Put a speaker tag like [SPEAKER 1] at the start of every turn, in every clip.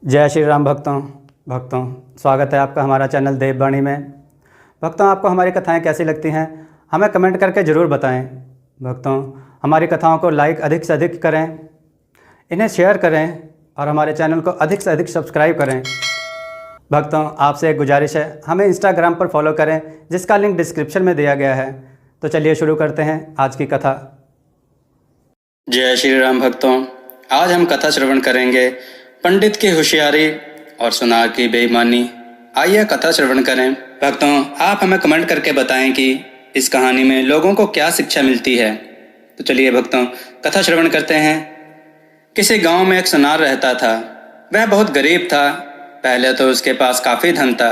[SPEAKER 1] जय श्री राम भक्तों स्वागत है आपका हमारा चैनल देववाणी में। भक्तों, आपको हमारी कथाएं कैसी लगती हैं हमें कमेंट करके ज़रूर बताएं। भक्तों, हमारी कथाओं को लाइक अधिक से अधिक करें, इन्हें शेयर करें और हमारे चैनल को अधिक से अधिक सब्सक्राइब करें। भक्तों, आपसे एक गुजारिश है, हमें इंस्टाग्राम पर फॉलो करें जिसका लिंक डिस्क्रिप्शन में दिया गया है। तो चलिए शुरू करते हैं आज की कथा।
[SPEAKER 2] जय श्री राम भक्तों, आज हम कथा श्रवण करेंगे पंडित की होशियारी और सुनार की बेईमानी। आइए कथा श्रवण करें। भक्तों, आप हमें कमेंट करके बताएं कि इस कहानी में लोगों को क्या शिक्षा मिलती है। तो चलिए भक्तों, कथा श्रवण करते हैं। किसी गांव में एक सुनार रहता था। वह बहुत गरीब था। पहले तो उसके पास काफ़ी धन था,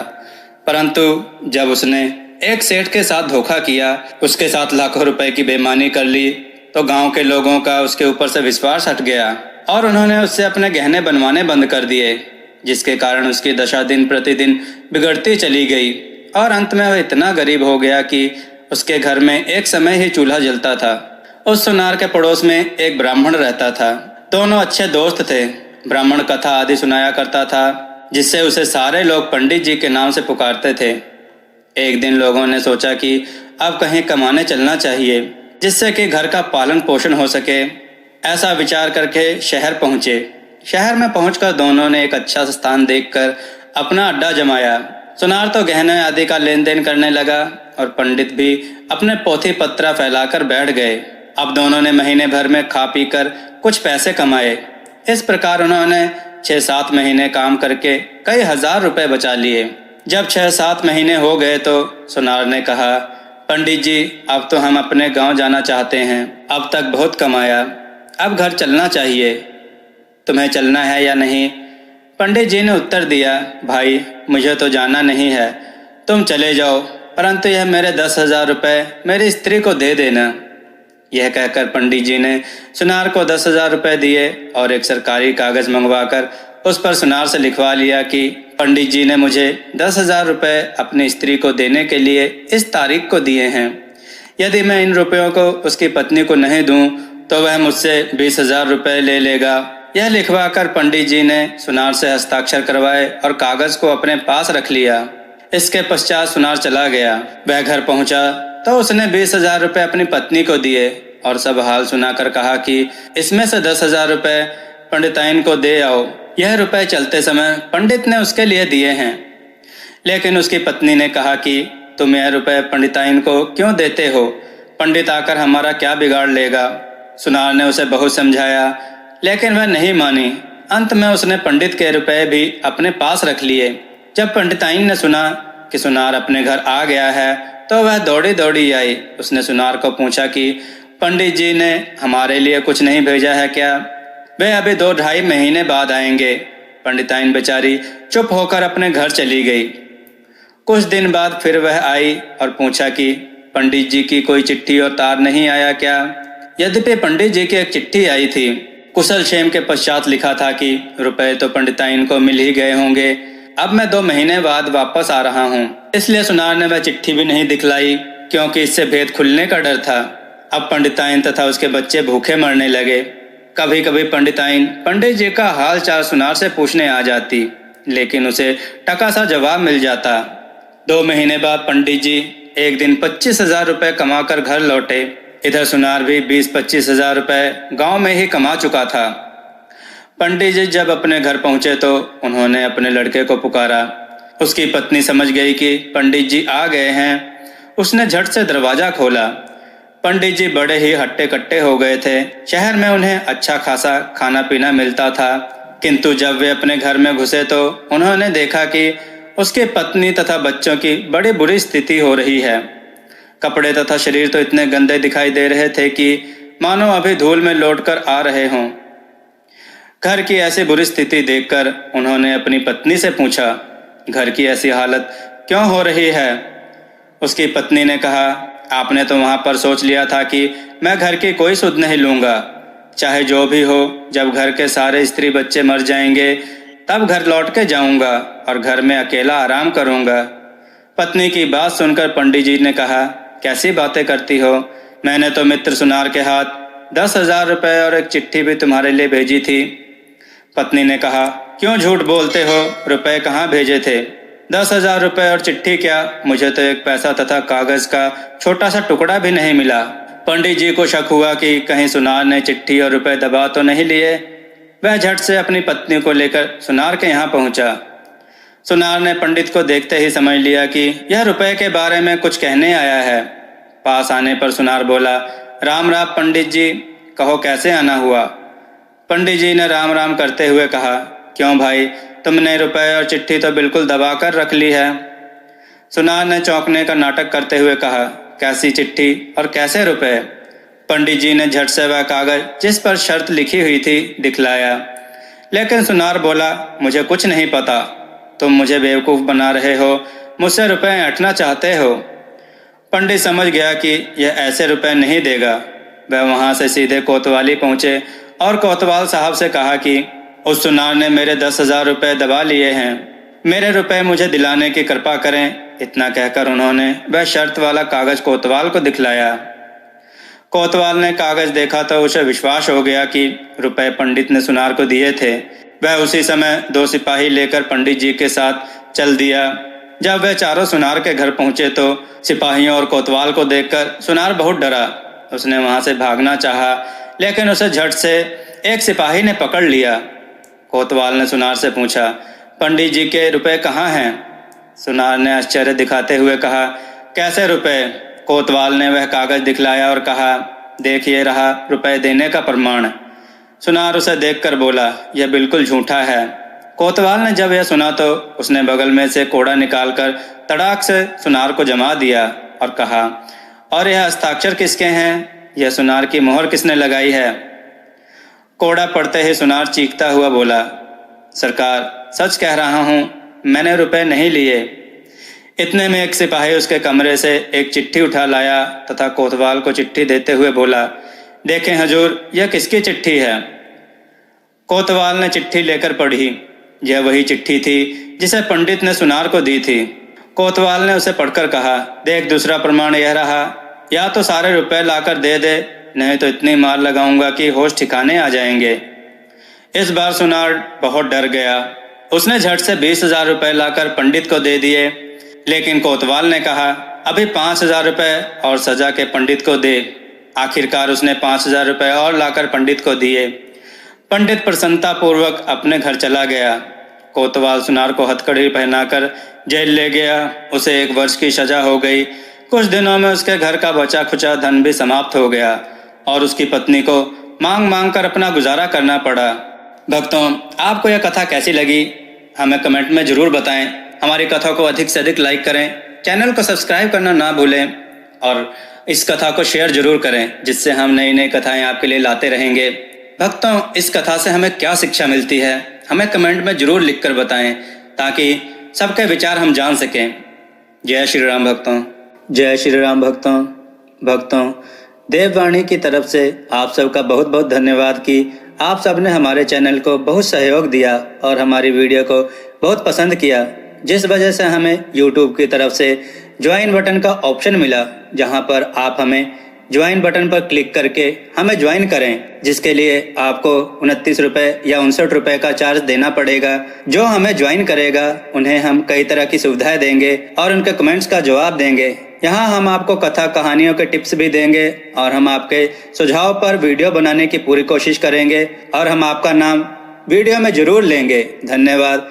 [SPEAKER 2] परंतु जब उसने एक सेठ के साथ धोखा किया, उसके साथ लाखों रुपए की बेईमानी कर ली, तो गांव के लोगों का उसके ऊपर से विश्वास हट गया और उन्होंने उससे अपने गहने बनवाने बंद कर दिए, जिसके कारण उसकी दशा दिन प्रतिदिन बिगड़ती चली गई और अंत में वह इतना गरीब हो गया कि उसके घर में एक समय ही चूल्हा जलता था। उस सुनार के पड़ोस में एक ब्राह्मण रहता था। दोनों अच्छे दोस्त थे। ब्राह्मण कथा आदि सुनाया करता था, जिससे उसे सारे लोग पंडित जी के नाम से पुकारते थे। एक दिन लोगों ने सोचा कि अब कहीं कमाने चलना चाहिए, जिससे कि घर का पालन पोषण हो सके। ऐसा विचार करके शहर पहुंचे। शहर में पहुंचकर दोनों ने एक अच्छा स्थान देखकर अपना अड्डा जमाया। सुनार तो गहने आदि का लेन देन करने लगा और पंडित भी अपने पोथी पत्रा फैलाकर बैठ गए। अब दोनों ने महीने भर में खा पी कर कुछ पैसे कमाए। इस प्रकार उन्होंने 6-7 महीने काम करके कई हजार रुपए बचा लिए। जब 6-7 महीने हो गए तो सुनार ने कहा, पंडित जी, अब तो हम अपने गांव जाना चाहते हैं। अब तक बहुत कमाया, अब घर चलना चाहिए। तुम्हें चलना है या नहीं? पंडित जी ने उत्तर दिया, भाई, मुझे तो जाना नहीं है, तुम चले जाओ, परंतु यह मेरे 10,000 रुपये मेरी स्त्री को दे देना। यह कहकर पंडित जी ने सुनार को 10,000 रुपये दिए और एक सरकारी कागज मंगवाकर उस पर सुनार से लिखवा लिया कि पंडित जी ने मुझे 10,000 रुपये अपनी स्त्री को देने के लिए इस तारीख को दिए हैं। यदि मैं इन रुपयों को उसकी पत्नी को नहीं दूं तो वह मुझसे 20,000 रुपये ले लेगा। यह लिखवाकर पंडित जी ने सुनार से हस्ताक्षर करवाए और कागज को अपने पास रख लिया। इसके पश्चात सुनार चला गया। वह घर पहुंचा तो उसने 20,000 रुपये अपनी पत्नी को दिए और सब हाल सुनाकर कहा कि इसमें से 10,000 रुपये पंडिताइन को दे आओ। यह रुपए चलते समय पंडित ने उसके लिए दिए हैं। लेकिन उसकी पत्नी ने कहा कि तुम यह रुपए पंडिताइन को क्यों देते हो? पंडित आकर हमारा क्या बिगाड़ लेगा? सुनार ने उसे बहुत समझाया, लेकिन वह नहीं मानी। अंत में उसने पंडित के रुपए भी अपने पास रख लिए। जब पंडिताइन ने सुना कि सुनार अपने घर आ गया है तो वह दौड़ी दौड़ी आई। उसने सुनार को पूछा कि पंडित जी ने हमारे लिए कुछ नहीं भेजा है क्या? वे अभी 2-2.5 महीने बाद आएंगे। पंडिताइन बेचारी चुप होकर अपने घर चली गई। कुछ दिन बाद फिर वह आई और पूछा कि पंडित जी की कोई चिट्ठी और तार नहीं आया क्या? यद्यपि पंडित जी की एक चिट्ठी आई थी। कुशल क्षेम के पश्चात लिखा था कि रुपए तो पंडिताइन को मिल ही गए होंगे। अब मैं 2 महीने बाद वापस आ रहा हूँ। इसलिए सुनार ने वह चिट्ठी भी नहीं दिखलाई, क्योंकि इससे भेद खुलने का डर था। अब पंडिताइन तथा उसके बच्चे भूखे मरने लगे। कभी कभी पंडिताइन पंडित जी का हाल चाल सुनार से पूछने आ जाती, लेकिन उसे टका सा जवाब मिल जाता। 2 महीने बाद पंडित जी एक दिन 25,000 रुपये कमाकर घर लौटे। इधर सुनार भी 20-25 हजार रुपये गाँव में ही कमा चुका था। पंडित जी जब अपने घर पहुंचे तो उन्होंने अपने लड़के को पुकारा। उसकी पत्नी समझ गई कि पंडित जी आ गए हैं। उसने झट से दरवाज़ा खोला। पंडित जी बड़े ही हट्टे कट्टे हो गए थे। शहर में उन्हें अच्छा खासा खाना पीना मिलता था, किंतु जब वे अपने घर में घुसे तो उन्होंने देखा कि उसकी पत्नी तथा बच्चों की बड़ी बुरी स्थिति हो रही है। कपड़े तथा शरीर तो इतने गंदे दिखाई दे रहे थे कि मानो अभी धूल में लौटकर आ रहे हों। घर की ऐसी बुरी स्थिति देखकर उन्होंने अपनी पत्नी से पूछा, घर की ऐसी हालत क्यों हो रही है? उसकी पत्नी ने कहा, आपने तो वहाँ पर सोच लिया था कि मैं घर की कोई सुध नहीं लूँगा। चाहे जो भी हो, जब घर के सारे स्त्री बच्चे मर जाएंगे तब घर लौट के जाऊँगा और घर में अकेला आराम करूँगा। पत्नी की बात सुनकर पंडित जी ने कहा, कैसी बातें करती हो? मैंने तो मित्र सुनार के हाथ 10,000 रुपये और एक चिट्ठी भी तुम्हारे लिए भेजी थी। पत्नी ने कहा, क्यों झूठ बोलते हो? रुपए कहाँ भेजे थे? 10,000 रुपए और चिट्ठी क्या? मुझे तो एक पैसा तथा कागज का छोटा सा टुकड़ा भी नहीं मिला। पंडित जी को शक हुआ कि कहीं सुनार ने चिट्ठी और रुपए दबा तो नहीं लिए। वह झट से अपनी पत्नी को लेकर सुनार के यहाँ पहुंचा। सुनार ने पंडित को देखते ही समझ लिया कि यह रुपए के बारे में कुछ कहने आया है। पास आने पर सुनार बोला, राम राम पंडित जी, कहो कैसे आना हुआ? पंडित जी ने राम राम करते हुए कहा, क्यों भाई, तुमने रुपए और चिट्ठी तो बिल्कुल दबा कर रख ली है। सुनार ने चौंकने का नाटक करते हुए कहा, कैसी चिट्ठी और कैसे रुपए? पंडित जी ने झट से वह कागज जिस पर शर्त लिखी हुई थी दिखलाया। लेकिन सुनार बोला, मुझे कुछ नहीं पता, तुम मुझे बेवकूफ़ बना रहे हो, मुझसे रुपए ऐंठना चाहते हो। पंडित समझ गया कि यह ऐसे रुपए नहीं देगा। वह वहाँ से सीधे कोतवाली पहुँचे और कोतवाल साहब से कहा कि उस सुनार ने मेरे 10,000 रुपये दबा लिए हैं, मेरे रुपए मुझे दिलाने की कृपा करें। इतना कहकर उन्होंने वह शर्त वाला कागज कोतवाल को दिखलाया। कोतवाल ने कागज देखा तो उसे विश्वास हो गया कि रुपए पंडित ने सुनार को दिए थे। वह उसी समय 2 सिपाही लेकर पंडित जी के साथ चल दिया। जब वह चारों सुनार के घर पहुंचे तो सिपाहियों और कोतवाल को देखकर सुनार बहुत डरा। उसने वहां से भागना चाहा, लेकिन उसे झट से एक सिपाही ने पकड़ लिया। कोतवाल ने सुनार से पूछा, पंडित जी के रुपए कहाँ हैं? सुनार ने आश्चर्य दिखाते हुए कहा, कैसे रुपए? कोतवाल ने वह कागज दिखलाया और कहा, देखिए रहा रुपए देने का प्रमाण। सुनार उसे देखकर बोला, यह बिल्कुल झूठा है। कोतवाल ने जब यह सुना तो उसने बगल में से कोड़ा निकालकर तड़ाक से सुनार को जमा दिया और कहा, और यह हस्ताक्षर किसके हैं? यह सुनार की मोहर किसने लगाई है? कोड़ा पढ़ते ही सुनार चीखता हुआ बोला, सरकार सच कह रहा हूँ, मैंने रुपए नहीं लिए। इतने में एक सिपाही उसके कमरे से एक चिट्ठी उठा लाया तथा कोतवाल को चिट्ठी देते हुए बोला, देखें हजूर, यह किसकी चिट्ठी है? कोतवाल ने चिट्ठी लेकर पढ़ी। यह वही चिट्ठी थी जिसे पंडित ने सुनार को दी थी। कोतवाल ने उसे पढ़कर कहा, देख दूसरा प्रमाण यह रहा, या तो सारे रुपए लाकर दे दे, नहीं तो इतनी मार लगाऊंगा कि होश ठिकाने आ जाएंगे। इस बार सुनार बहुत डर गया। उसने झट से 20,000 रुपये लाकर पंडित को दे दिए। लेकिन कोतवाल ने कहा, अभी 5,000 रुपये और सजा के पंडित को दे। आखिरकार उसने 5,000 रुपये और लाकर पंडित को दिए। पंडित प्रसन्नता पूर्वक अपने घर चला गया। कोतवाल सुनार को हथकड़ी पहनाकर जेल ले गया। उसे 1 वर्ष की सजा हो गई। कुछ दिनों में उसके घर का बचा खुचा धन भी समाप्त हो गया और उसकी पत्नी को मांग मांग कर अपना गुजारा करना पड़ा। भक्तों, आपको यह कथा कैसी लगी हमें कमेंट में ज़रूर बताएं। हमारी कथा को अधिक से अधिक लाइक करें, चैनल को सब्सक्राइब करना ना भूलें और इस कथा को शेयर जरूर करें, जिससे हम नई नई कथाएं आपके लिए लाते रहेंगे। भक्तों, इस कथा से हमें क्या शिक्षा मिलती है हमें कमेंट में जरूर लिखकर बताएं, ताकि सबके विचार हम जान सकें। जय श्री राम भक्तों। जय श्री राम भक्तों। भक्तों, देववाणी की तरफ से आप सबका बहुत बहुत धन्यवाद कि आप सब ने हमारे चैनल को बहुत सहयोग दिया और हमारी वीडियो को बहुत पसंद किया, जिस वजह से हमें YouTube की तरफ से ज्वाइन बटन का ऑप्शन मिला, जहां पर आप हमें ज्वाइन बटन पर क्लिक करके हमें ज्वाइन करें, जिसके लिए आपको 29 रुपये या 59 रुपये का चार्ज देना पड़ेगा। जो हमें ज्वाइन करेगा उन्हें हम कई तरह की सुविधाएं देंगे और उनके कमेंट्स का जवाब देंगे। यहाँ हम आपको कथा कहानियों के टिप्स भी देंगे और हम आपके सुझाव पर वीडियो बनाने की पूरी कोशिश करेंगे और हम आपका नाम वीडियो में जरूर लेंगे। धन्यवाद।